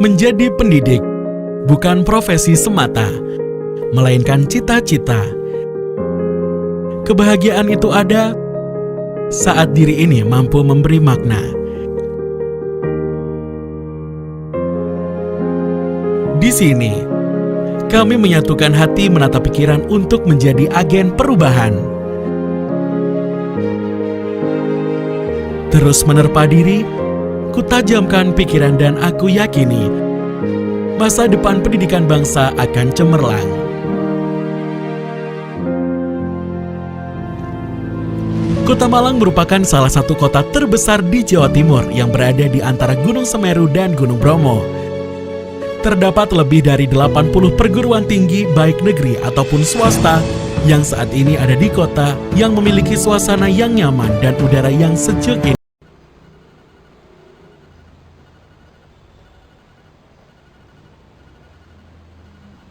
Menjadi pendidik bukan profesi semata, melainkan cita-cita. Kebahagiaan itu ada saat diri ini mampu memberi makna. Di sini, kami menyatukan hati menata pikiran untuk menjadi agen perubahan. Terus menerpa diri, kutajamkan pikiran dan aku yakini masa depan pendidikan bangsa akan cemerlang. Kota Malang merupakan salah satu kota terbesar di Jawa Timur yang berada di antara Gunung Semeru dan Gunung Bromo. Terdapat lebih dari 80 perguruan tinggi baik negeri ataupun swasta yang saat ini ada di kota yang memiliki suasana yang nyaman dan udara yang sejuk ini.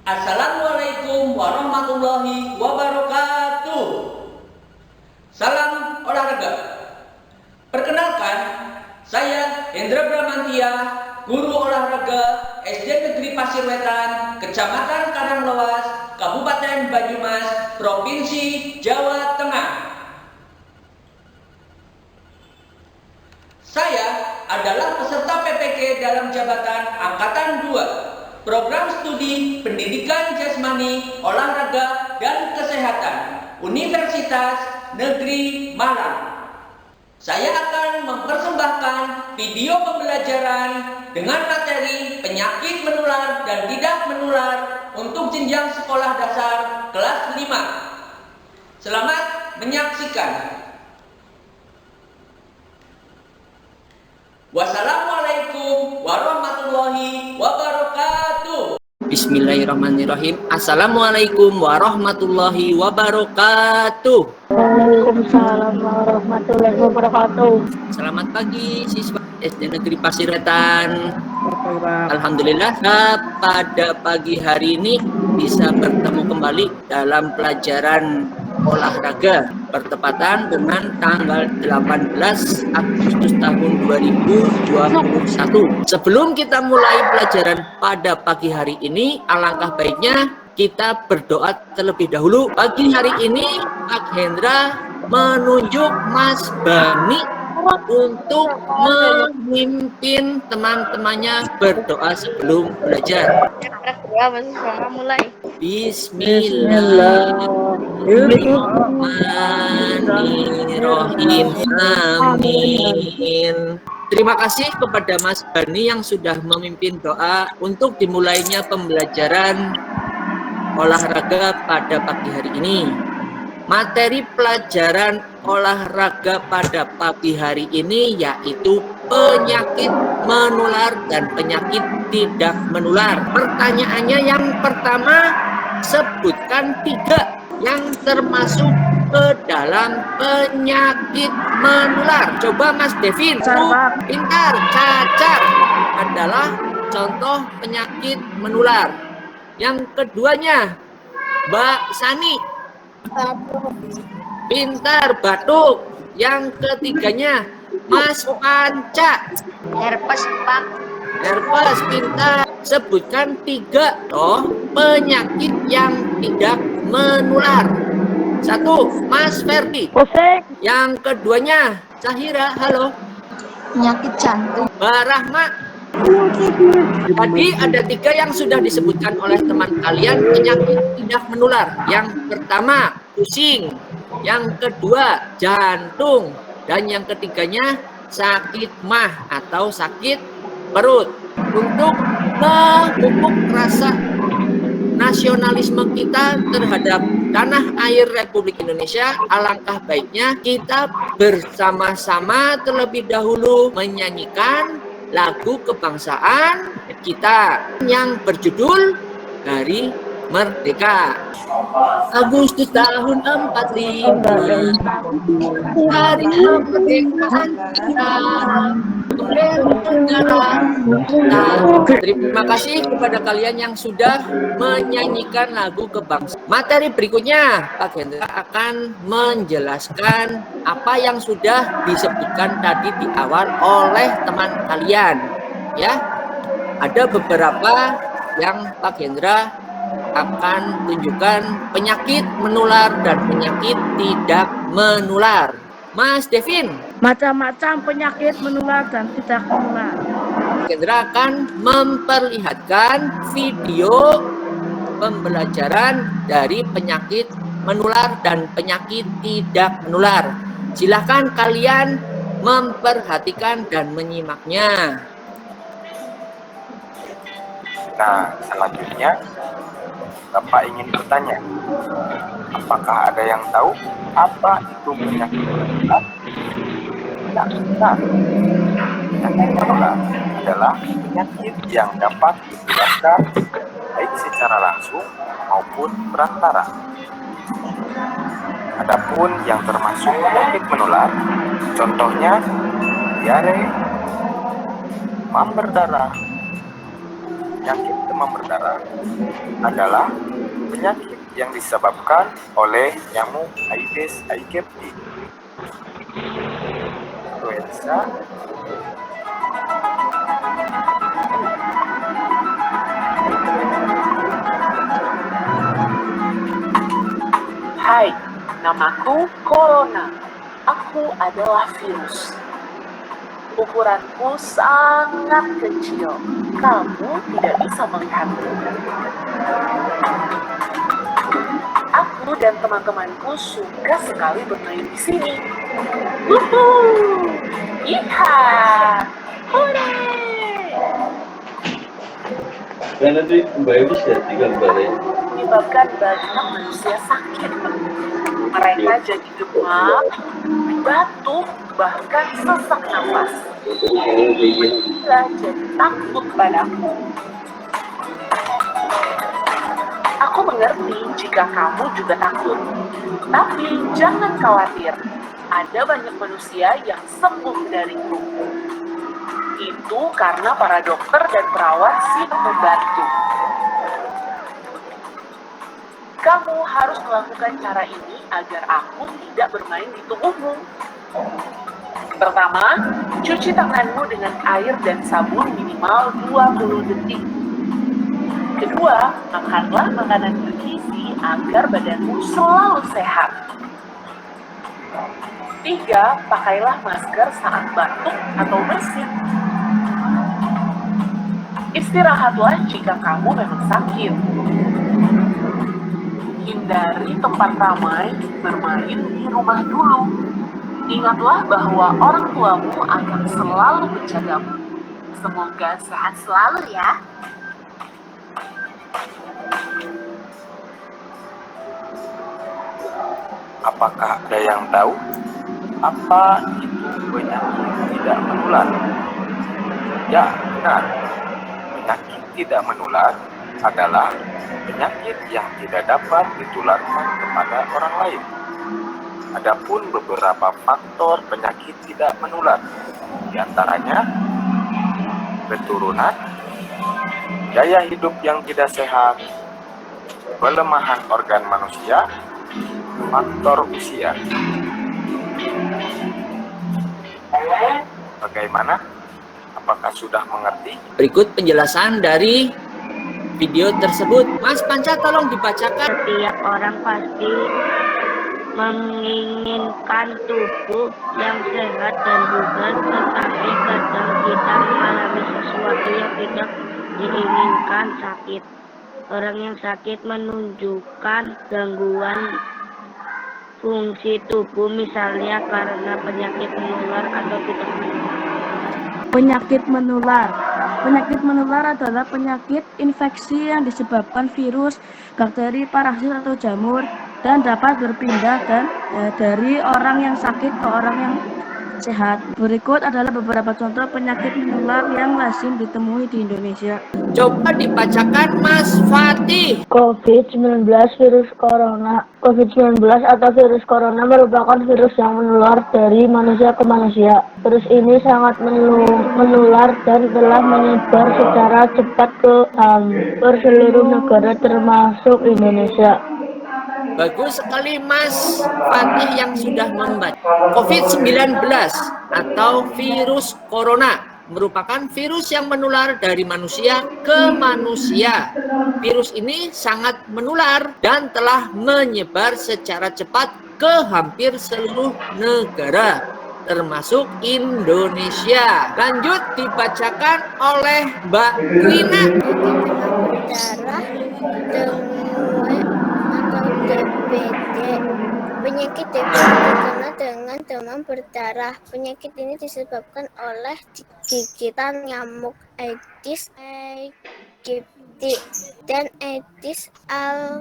Assalamualaikum warahmatullahi wabarakatuh. Salam olahraga. Perkenalkan, saya Hendra Bramantia, guru olahraga SD Negeri Pasir Wetan, Kecamatan Karanglewas, Kabupaten Banyumas, Provinsi Jawa Tengah. Saya adalah peserta PPK dalam jabatan Angkatan 2. Program Studi Pendidikan Jasmani, Olahraga, dan Kesehatan Universitas Negeri Malang. Saya akan mempersembahkan video pembelajaran dengan materi penyakit menular dan tidak menular untuk jenjang sekolah dasar kelas 5. Selamat menyaksikan. Wassalamualaikum warahmatullahi wabarakatuh. Bismillahirrahmanirrahim. Assalamualaikum warahmatullahi wabarakatuh. Waalaikumsalam warahmatullahi wabarakatuh. Selamat pagi siswa SD Negeri Pasir Wetan. Alhamdulillah pada pagi hari ini bisa bertemu kembali dalam pelajaran olahraga bertepatan dengan tanggal 18 Agustus tahun 2021. Sebelum kita mulai pelajaran pada pagi hari ini, alangkah baiknya kita berdoa terlebih dahulu. Pagi hari ini Pak Hendra menunjuk Mas Bani untuk memimpin teman-temannya berdoa sebelum belajar. Bismillahirrahmanirrahim. Amin. Terima kasih kepada Mas Bani yang sudah memimpin doa untuk dimulainya pembelajaran olahraga pada pagi hari ini. Materi pelajaran olahraga pada pagi hari ini yaitu penyakit menular dan penyakit tidak menular. Pertanyaannya yang pertama, sebutkan 3 yang termasuk ke dalam penyakit menular. Coba Mas Devin. Pintar. Cacar adalah contoh penyakit menular. Yang keduanya, Mbak Sani. Pintar. Batuk. Yang ketiganya, Mas Panca. Herpes, Pak. Herpes. Pintar. Sebutkan 3 penyakit yang tidak menular. 1, Mas Ferdi. Pusing. Yang keduanya, Zahira. Halo. Penyakit jantung. Mbak Rahma. Tadi ada 3 yang sudah disebutkan oleh teman kalian penyakit tidak menular. Yang pertama, pusing. Yang kedua, jantung. Dan yang ketiganya, sakit mah atau sakit perut. Untuk memupuk rasa nasionalisme kita terhadap tanah air Republik Indonesia, alangkah baiknya kita bersama-sama terlebih dahulu menyanyikan lagu kebangsaan kita yang berjudul Hari Merdeka. Agustus tahun 45, hari kemerdekaan kita. Terima kasih kepada kalian yang sudah menyanyikan lagu kebangsaan. Materi berikutnya, Pak Hendra akan menjelaskan apa yang sudah disebutkan tadi di awal oleh teman kalian, ya. Ada beberapa yang Pak Hendra akan tunjukkan penyakit menular dan penyakit tidak menular. Mas Devin, Macam-macam penyakit menular dan tidak menular. Pak Hendra akan memperlihatkan video pembelajaran dari penyakit menular dan penyakit tidak menular. Silahkan kalian memperhatikan dan menyimaknya. Nah, selanjutnya Bapak ingin bertanya, apakah ada yang tahu apa itu penyakit menular? Ya, benar. Penyakit menular adalah penyakit yang dapat ditularkan baik secara langsung maupun perantara. Adapun yang termasuk penyakit menular, contohnya diare, demam berdarah. Penyakit demam berdarah adalah penyakit yang disebabkan oleh nyamuk Aedes aegypti. Influenza, Hai, namaku Corona. Aku adalah virus. Ukuranku sangat kecil. Kamu tidak bisa melihatku. Aku dan teman-temanku suka sekali bermain di sini. Wuhuu! Iha! Hore! Menyebabkan banyak manusia sakit. Mereka jadi demam, batuk, bahkan sesak nafas. Mereka jadi takut padaku. Aku mengerti jika kamu juga takut. Tapi jangan khawatir. Ada banyak manusia yang sembuh dariku. Itu karena para dokter dan perawat siap membantu. Kamu harus melakukan cara ini agar aku tidak bermain di tubuhmu. Pertama, cuci tanganmu dengan air dan sabun minimal 20 detik. Kedua, makanlah makanan bergizi agar badanmu selalu sehat. Tiga, pakailah masker saat batuk atau bersin. Istirahatlah jika kamu memang sakit. Hindari tempat ramai, bermain di rumah dulu. Ingatlah bahwa orang tuamu akan selalu menjagamu. Semoga sehat selalu ya. apakah ada yang tahu apa itu penyakit tidak menular? Ya, benar. Penyakit tidak menular adalah penyakit yang tidak dapat ditularkan kepada orang lain. Adapun beberapa faktor penyakit tidak menular, di antaranya keturunan, gaya hidup yang tidak sehat, pelemahan organ manusia, faktor usia. Bagaimana? Apakah sudah mengerti? Berikut penjelasan dari video tersebut. Mas Panca, tolong dibacakan. Setiap orang pasti menginginkan tubuh yang sehat dan bugar, tetapi kadang kita mengalami sesuatu yang tidak diinginkan, sakit. Orang yang sakit menunjukkan gangguan fungsi tubuh, misalnya karena penyakit menular atau tidak menular. Penyakit menular. Penyakit menular adalah penyakit infeksi yang disebabkan virus, bakteri, parasit atau jamur dan dapat berpindah dari orang yang sakit ke orang yang sehat. Berikut adalah beberapa contoh penyakit menular yang lazim ditemui di Indonesia. Coba dibacakan Mas Fatih. COVID-19 virus corona. COVID-19 atau virus corona merupakan virus yang menular dari manusia ke manusia. Virus ini sangat menular dan telah menyebar secara cepat ke hampir seluruh negara termasuk Indonesia. Bagus sekali Mas Fatih yang sudah membaca. COVID-19 atau virus corona merupakan virus yang menular dari manusia ke manusia. Virus ini sangat menular dan telah menyebar secara cepat ke hampir seluruh negara, termasuk Indonesia. Lanjut dibacakan oleh Mbak Wina. Darah, dengue, atau DBD. Penyakit DBD dikenal dengan demam berdarah. Penyakit ini disebabkan oleh gigitan nyamuk Aedes aegypti dan Aedes albopictus.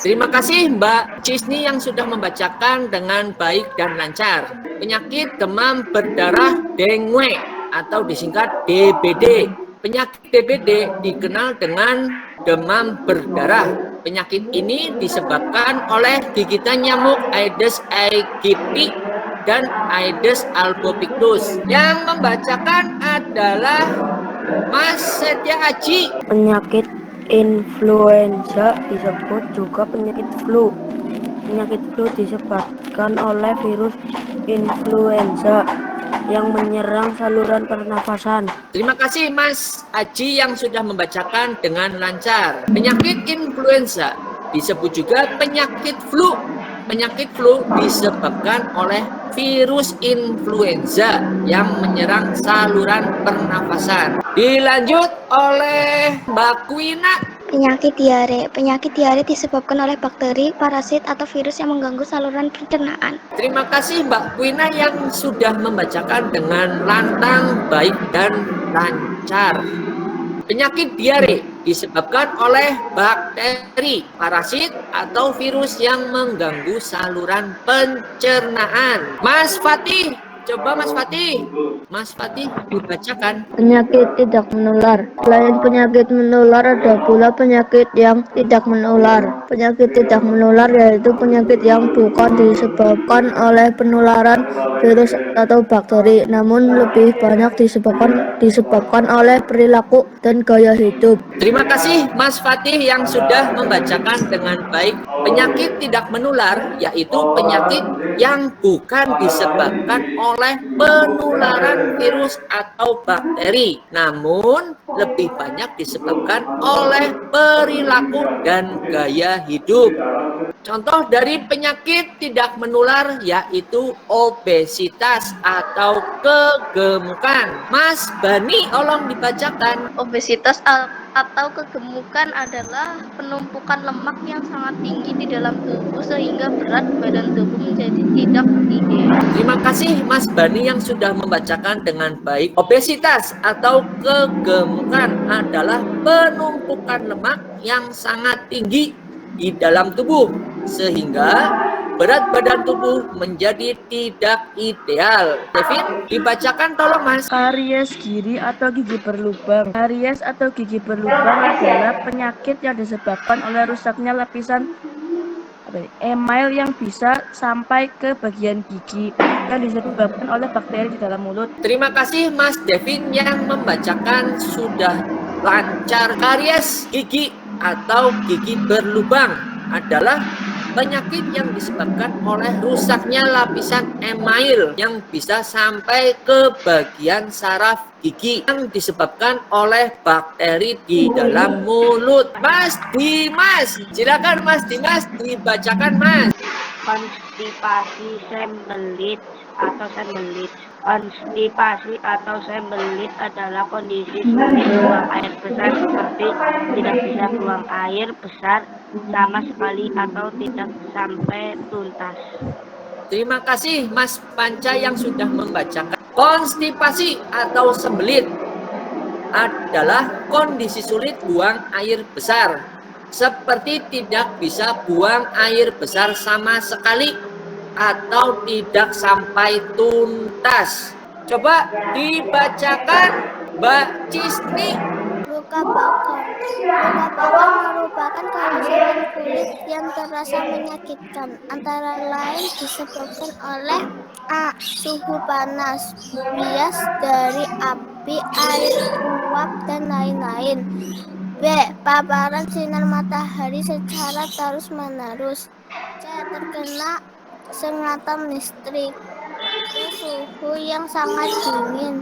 Terima kasih Mbak Cisni yang sudah membacakan dengan baik dan lancar. Penyakit demam berdarah dengue atau disingkat DBD. Penyakit DBD dikenal dengan demam berdarah. Penyakit ini disebabkan oleh gigitan nyamuk Aedes aegypti dan Aedes albopictus. Yang membacakan adalah Mas Setia Aji. Penyakit influenza disebut juga penyakit flu. Penyakit flu disebabkan oleh virus influenza yang menyerang saluran pernafasan. Terima kasih Mas Aji yang sudah membacakan dengan lancar. Penyakit influenza disebut juga penyakit flu. Penyakit flu disebabkan oleh virus influenza yang menyerang saluran pernafasan. Dilanjut oleh Mbak Kwina. Penyakit diare. Penyakit diare disebabkan oleh bakteri, parasit, atau virus yang mengganggu saluran pencernaan. Terima kasih Mbak Kwina yang sudah membacakan dengan lantang, baik dan lancar. Penyakit diare disebabkan oleh bakteri, parasit, atau virus yang mengganggu saluran pencernaan. Mas Fatih, coba Mas Fatih. Mas Fatih dibacakan. Penyakit tidak menular. Selain penyakit menular, ada pula penyakit yang tidak menular. Penyakit tidak menular yaitu penyakit yang bukan disebabkan oleh penularan virus atau bakteri, namun lebih banyak disebabkan oleh perilaku dan gaya hidup. Terima kasih Mas Fatih yang sudah membacakan dengan baik. Penyakit tidak menular yaitu penyakit yang bukan disebabkan oleh penularan virus atau bakteri, namun lebih banyak disebabkan oleh perilaku dan gaya hidup. Contoh dari penyakit tidak menular yaitu obesitas atau kegemukan. Mas Bani, tolong dibacakan. Obesitas atau kegemukan adalah penumpukan lemak yang sangat tinggi di dalam tubuh sehingga berat badan tubuh menjadi tidak ideal. Terima kasih Mas Bani yang sudah membacakan dengan baik. Obesitas atau kegemukan adalah penumpukan lemak yang sangat tinggi di dalam tubuh sehingga berat badan tubuh menjadi tidak ideal. Devin, dibacakan tolong Mas. Karies gigi atau gigi berlubang. Karies atau gigi berlubang adalah penyakit yang disebabkan oleh rusaknya lapisan email yang bisa sampai ke bagian gigi yang disebabkan oleh bakteri di dalam mulut. Terima kasih Mas Devin yang membacakan sudah lancar. Karies gigi atau gigi berlubang adalah penyakit yang disebabkan oleh rusaknya lapisan email yang bisa sampai ke bagian saraf gigi yang disebabkan oleh bakteri di dalam mulut. Mas Dimas, silakan Mas Dimas dibacakan Mas. Konstipasi sembelit atau sembelit. Konstipasi atau sembelit adalah kondisi sulit buang air besar seperti tidak bisa buang air besar sama sekali atau tidak sampai tuntas. Terima kasih Mas Panca yang sudah membacakan. Konstipasi atau sembelit adalah kondisi sulit buang air besar, seperti tidak bisa buang air besar sama sekali atau tidak sampai tuntas. Coba dibacakan Mbak Cisni. Luka bakar. Luka bakar merupakan kerusakan kulit yang terasa menyakitkan, antara lain disebabkan oleh A. Suhu panas, bias dari api, air uap, dan lain-lain. B. Paparan sinar matahari secara terus-menerus. C. Terkena sengatan listrik. Suhu yang sangat dingin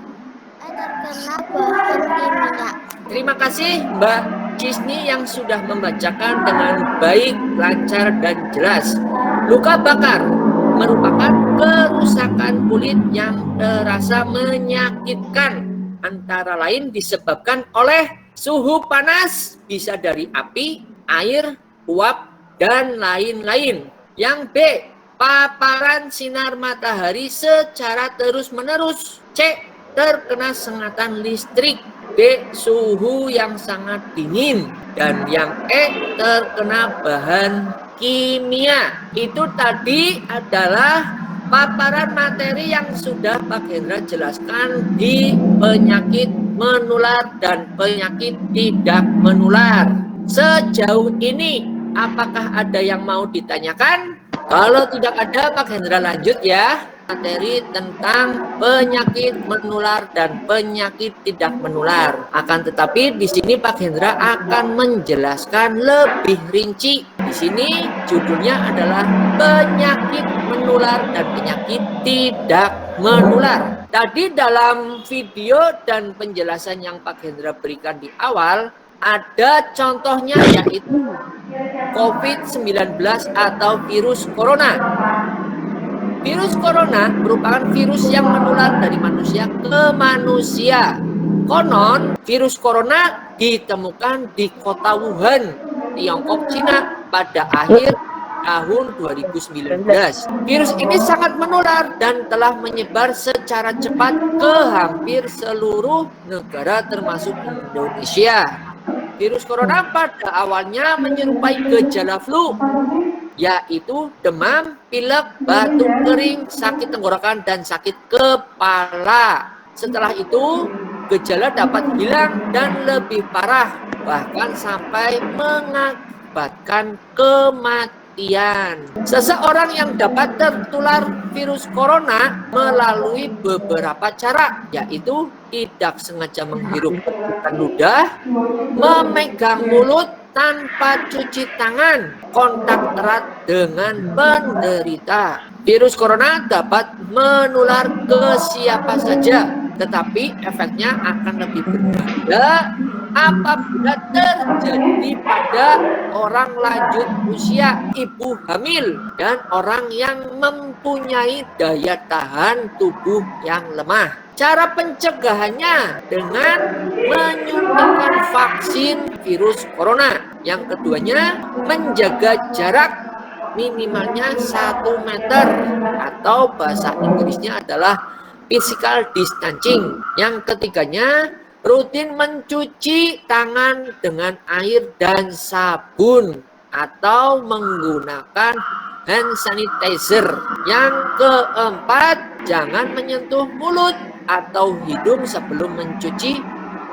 terkena bahan kimia. Terima kasih Mbak Cisni yang sudah membacakan dengan baik, lancar, dan jelas. Luka bakar merupakan kerusakan kulit yang terasa menyakitkan. Antara lain disebabkan oleh suhu panas, bisa dari api, air, uap, dan lain-lain. Yang B, paparan sinar matahari secara terus-menerus. C, terkena sengatan listrik. D, suhu yang sangat dingin. Dan yang E, terkena bahan kimia. Itu tadi adalah paparan materi yang sudah Pak Hendra jelaskan di penyakit menular dan penyakit tidak menular. Sejauh ini, apakah ada yang mau ditanyakan? Kalau tidak ada, Pak Hendra lanjut ya. Materi tentang penyakit menular dan penyakit tidak menular. Akan tetapi di sini Pak Hendra akan menjelaskan lebih rinci. Di sini judulnya adalah penyakit menular dan penyakit tidak menular. Tadi dalam video dan penjelasan yang Pak Hendra berikan di awal, ada contohnya yaitu COVID-19 atau virus corona. Virus corona merupakan virus yang menular dari manusia ke manusia. Konon, virus corona ditemukan di kota Wuhan, Tiongkok, Cina pada akhir tahun 2019. Virus ini sangat menular dan telah menyebar secara cepat ke hampir seluruh negara termasuk Indonesia. Virus corona pada awalnya menyerupai gejala flu, yaitu demam, pilek, batuk kering, sakit tenggorokan, dan sakit kepala. Setelah itu, gejala dapat hilang dan lebih parah, bahkan sampai mengakibatkan kematian. Seseorang yang dapat tertular virus corona melalui beberapa cara, yaitu tidak sengaja menghirup percikan ludah, memegang mulut tanpa cuci tangan, kontak erat dengan penderita. Virus corona dapat menular ke siapa saja, tetapi efeknya akan lebih berbahaya apabila terjadi pada orang lanjut usia, ibu hamil, dan orang yang mempunyai daya tahan tubuh yang lemah. Cara pencegahannya dengan menyuntikkan vaksin virus corona. Yang keduanya, menjaga jarak minimalnya 1 meter atau bahasa Inggrisnya adalah physical distancing. Yang ketiganya, rutin mencuci tangan dengan air dan sabun atau menggunakan hand sanitizer. Yang keempat, jangan menyentuh mulut atau hidung sebelum mencuci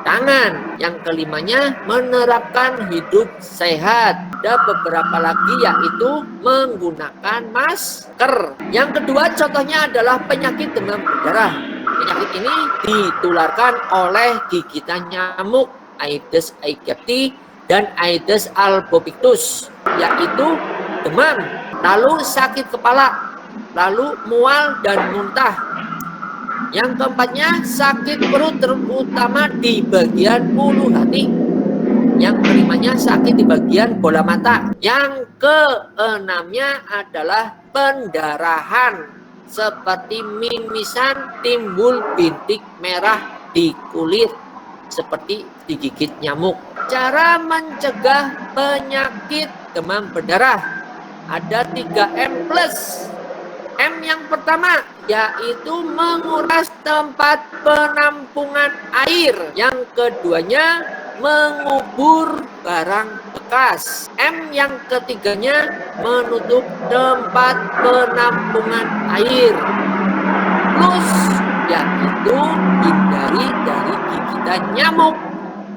tangan. Yang kelimanya, menerapkan hidup sehat. Ada beberapa lagi yaitu menggunakan masker. Yang kedua contohnya adalah penyakit demam berdarah. Penyakit ini ditularkan oleh gigitan nyamuk Aedes aegypti dan Aedes albopictus, yaitu demam, lalu sakit kepala, lalu mual dan muntah. Yang keempatnya, sakit perut terutama di bagian ulu hati. Yang kelimanya, sakit di bagian bola mata. Yang keenamnya adalah pendarahan, seperti mimisan, timbul bintik merah di kulit, seperti digigit nyamuk. Cara mencegah penyakit demam berdarah ada 3M+. M yang pertama yaitu menguras tempat penampungan air. Yang keduanya, mengubur barang bekas. M yang ketiganya, menutup tempat penampungan air. Plus yaitu hindari dari gigitan nyamuk.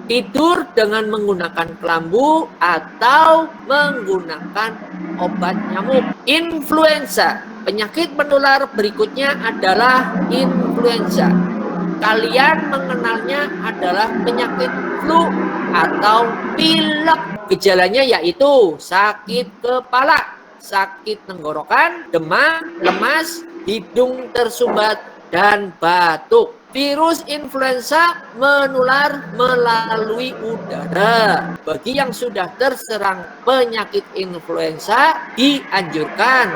Tidur dengan menggunakan kelambu atau menggunakan obat nyamuk. Influenza. Penyakit menular berikutnya adalah influenza. Kalian mengenalnya adalah penyakit flu atau pilek. Gejalanya yaitu sakit kepala, sakit tenggorokan, demam, lemas, hidung tersumbat, dan batuk. Virus influenza menular melalui udara. Bagi yang sudah terserang penyakit influenza, dianjurkan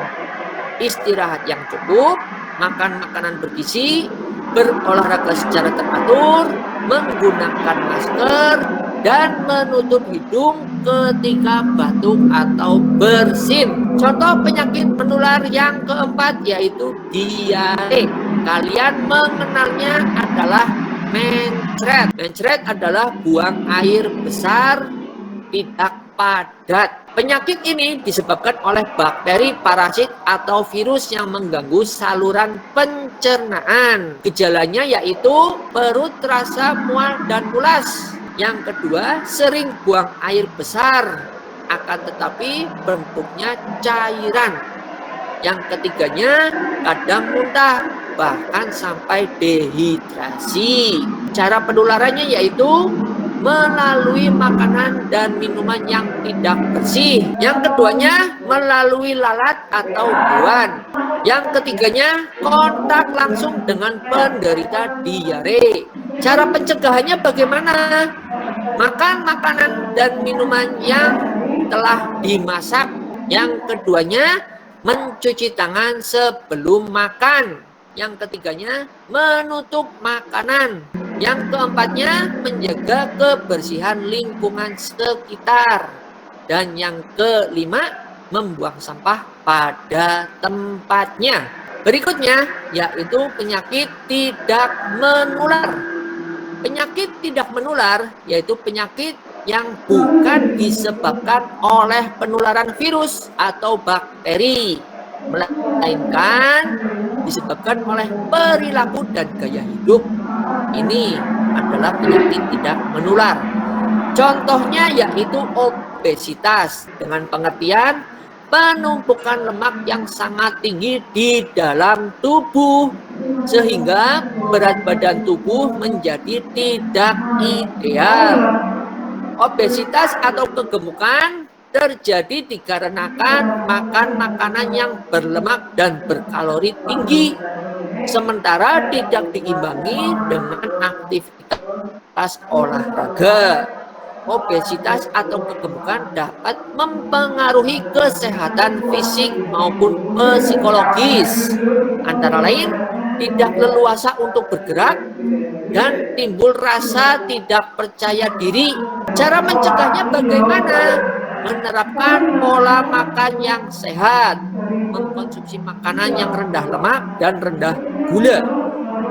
istirahat yang cukup, makan makanan bergizi, berolahraga secara teratur, menggunakan masker, dan menutup hidung ketika batuk atau bersin. Contoh penyakit menular yang keempat yaitu diare. Kalian mengenalnya adalah mencret. Mencret adalah buang air besar tidak padat. Penyakit ini disebabkan oleh bakteri, parasit, atau virus yang mengganggu saluran pencernaan. Gejalanya yaitu perut terasa mual dan mulas. Yang kedua, sering buang air besar, akan tetapi bentuknya cairan. Yang ketiganya, kadang muntah, bahkan sampai dehidrasi. Cara penularannya yaitu melalui makanan dan minuman yang tidak bersih. Yang keduanya, melalui lalat atau hewan. Yang ketiganya, kontak langsung dengan penderita diare. Cara pencegahannya bagaimana? Makan makanan dan minuman yang telah dimasak. Yang keduanya, mencuci tangan sebelum makan. Yang ketiganya, menutup makanan. Yang keempatnya, menjaga kebersihan lingkungan sekitar. Dan yang kelima, membuang sampah pada tempatnya. Berikutnya, yaitu penyakit tidak menular. Penyakit tidak menular yaitu penyakit yang bukan disebabkan oleh penularan virus atau bakteri, melainkan disebabkan oleh perilaku dan gaya hidup. Ini adalah penyakit tidak menular. Contohnya yaitu obesitas, dengan pengertian penumpukan lemak yang sangat tinggi di dalam tubuh, sehingga berat badan tubuh menjadi tidak ideal. Obesitas atau kegemukan terjadi dikarenakan makan makanan yang berlemak dan berkalori tinggi, sementara tidak diimbangi dengan aktivitas olahraga. Obesitas atau kegemukan dapat mempengaruhi kesehatan fisik maupun psikologis. Antara lain, tidak leluasa untuk bergerak dan timbul rasa tidak percaya diri. Cara mencegahnya bagaimana? Menerapkan pola makan yang sehat, mengkonsumsi makanan yang rendah lemak dan rendah gula.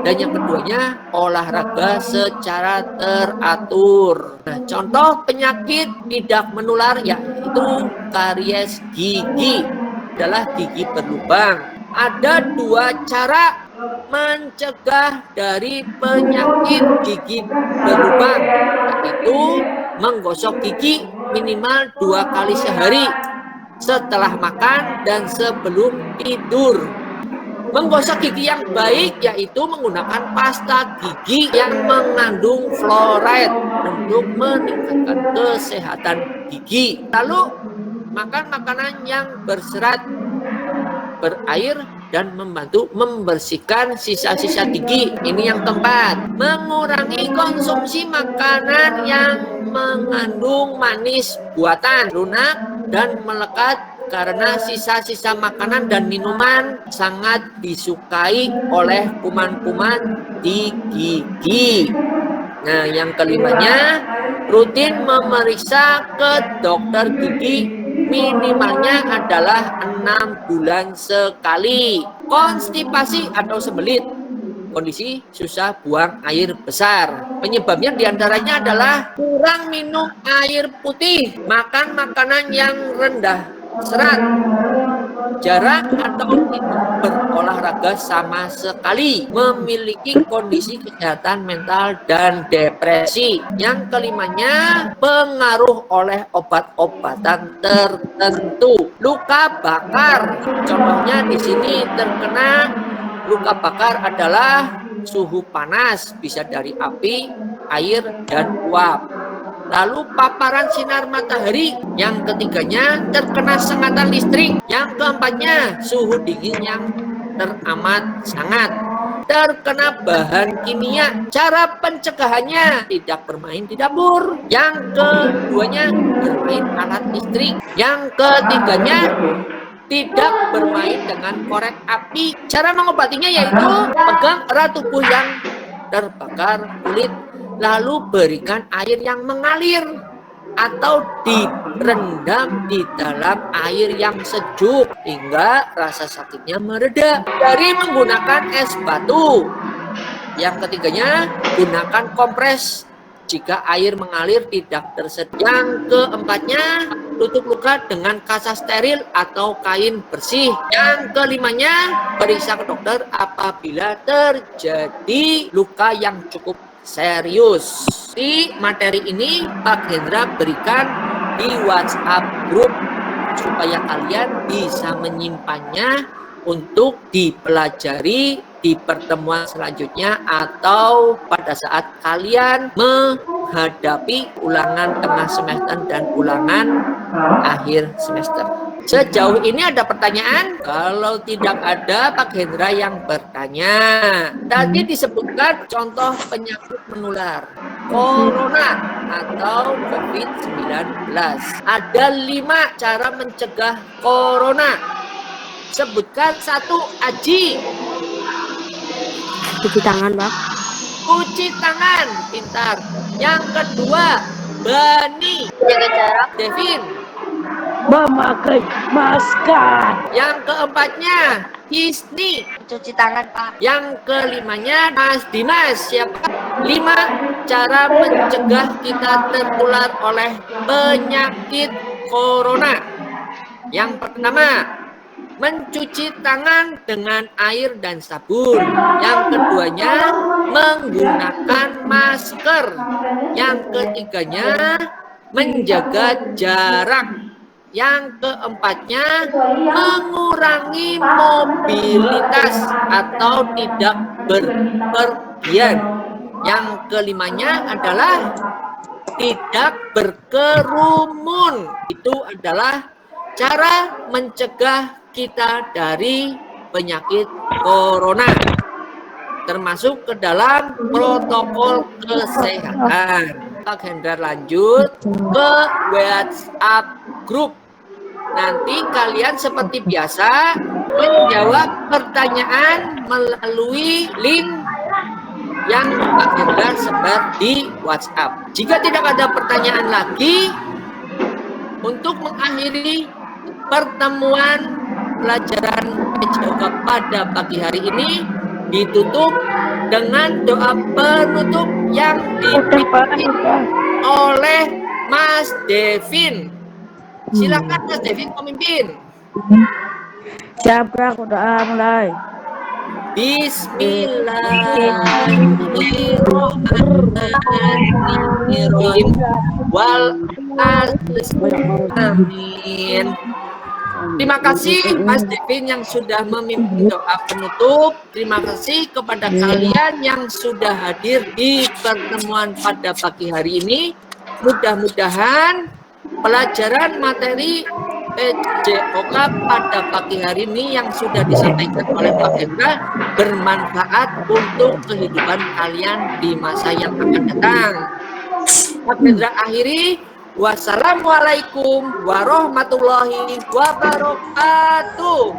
Dan yang keduanya, olahraga secara teratur. Nah, contoh penyakit tidak menular yaitu karies gigi, adalah gigi berlubang. Ada dua cara mencegah dari penyakit gigi berlubang, yaitu menggosok gigi minimal 2 kali sehari setelah makan dan sebelum tidur. Menggosok gigi yang baik yaitu menggunakan pasta gigi yang mengandung fluoride untuk meningkatkan kesehatan gigi. Lalu makan makanan yang berserat, berair, dan membantu membersihkan sisa-sisa gigi. Ini yang keempat, mengurangi konsumsi makanan yang mengandung manis buatan, lunak, dan melekat, karena sisa-sisa makanan dan minuman sangat disukai oleh kuman-kuman di gigi. Nah, yang kelimanya, rutin memeriksa ke dokter gigi, minimalnya adalah 6 bulan sekali. Konstipasi atau sembelit, kondisi susah buang air besar. Penyebabnya diantaranya adalah kurang minum air putih, makan makanan yang rendah serat, jarang atau tidak berolahraga sama sekali, memiliki kondisi kesehatan mental dan depresi. Yang kelimanya, pengaruh oleh obat-obatan tertentu. Luka bakar, contohnya di sini terkena luka bakar adalah suhu panas, bisa dari api, air, dan uap. Lalu paparan sinar matahari. Yang ketiganya, terkena sengatan listrik. Yang keempatnya, suhu dingin yang teramat sangat. Terkena bahan kimia, cara pencegahannya tidak bermain di dapur. Yang keduanya, bermain alat listrik. Yang ketiganya, tidak bermain dengan korek api. Cara mengobatinya yaitu pegang erat tubuh yang terbakar kulit, lalu berikan air yang mengalir atau direndam di dalam air yang sejuk hingga rasa sakitnya mereda. Dari menggunakan es batu. Yang ketiganya, gunakan kompres jika air mengalir tidak tersedia. Yang keempatnya, tutup luka dengan kaca steril atau kain bersih. Yang kelimanya, periksa ke dokter apabila terjadi luka yang cukup serius. Di materi ini Pak Hendra berikan di WhatsApp grup supaya kalian bisa menyimpannya untuk dipelajari di pertemuan selanjutnya atau pada saat kalian menghadapi ulangan tengah semester dan ulangan akhir semester. Sejauh ini ada pertanyaan? Kalau tidak ada, Pak Hendra yang bertanya. Tadi disebutkan contoh penyakit menular, corona atau COVID-19. Ada 5 cara mencegah corona. Sebutkan 1, Aji. Cuci tangan, Pak. Cuci tangan, pintar. Yang kedua, Bani. Jaga jarak. Devin. Memakai masker. Yang keempatnya, Hisni. Cuci tangan, Pak. Yang kelimanya, Mas Dimas. Siapa? 5 cara mencegah kita tertular oleh penyakit corona. Yang pertama, mencuci tangan dengan air dan sabun. Yang keduanya, menggunakan masker. Yang ketiganya, menjaga jarak. Yang keempatnya, mengurangi mobilitas atau tidak berpergian. Yang kelimanya adalah tidak berkerumun. Itu adalah cara mencegah kita dari penyakit corona, termasuk ke dalam protokol kesehatan. Pak Hendra lanjut ke WhatsApp grup. Nanti kalian seperti biasa menjawab pertanyaan melalui link yang Pak Hendra sebar di WhatsApp. Jika tidak ada pertanyaan lagi, untuk mengakhiri pertemuan pelajaran PJOK pada pagi hari ini ditutup dengan doa penutup yang dipimpin oleh Mas Devin. Silakan Mas Devin pemimpin. Siap, aku doa mulai. Bismillahirrahmanirrahim. Wal amin. Terima kasih Mas Devin yang sudah memimpin doa penutup. Terima kasih kepada kalian yang sudah hadir di pertemuan pada pagi hari ini. Mudah-mudahan pelajaran materi PJOK pada pagi hari ini yang sudah disampaikan oleh Pak Hendra bermanfaat untuk kehidupan kalian di masa yang akan datang. Pak Hendra akhiri. Wassalamualaikum warahmatullahi wabarakatuh.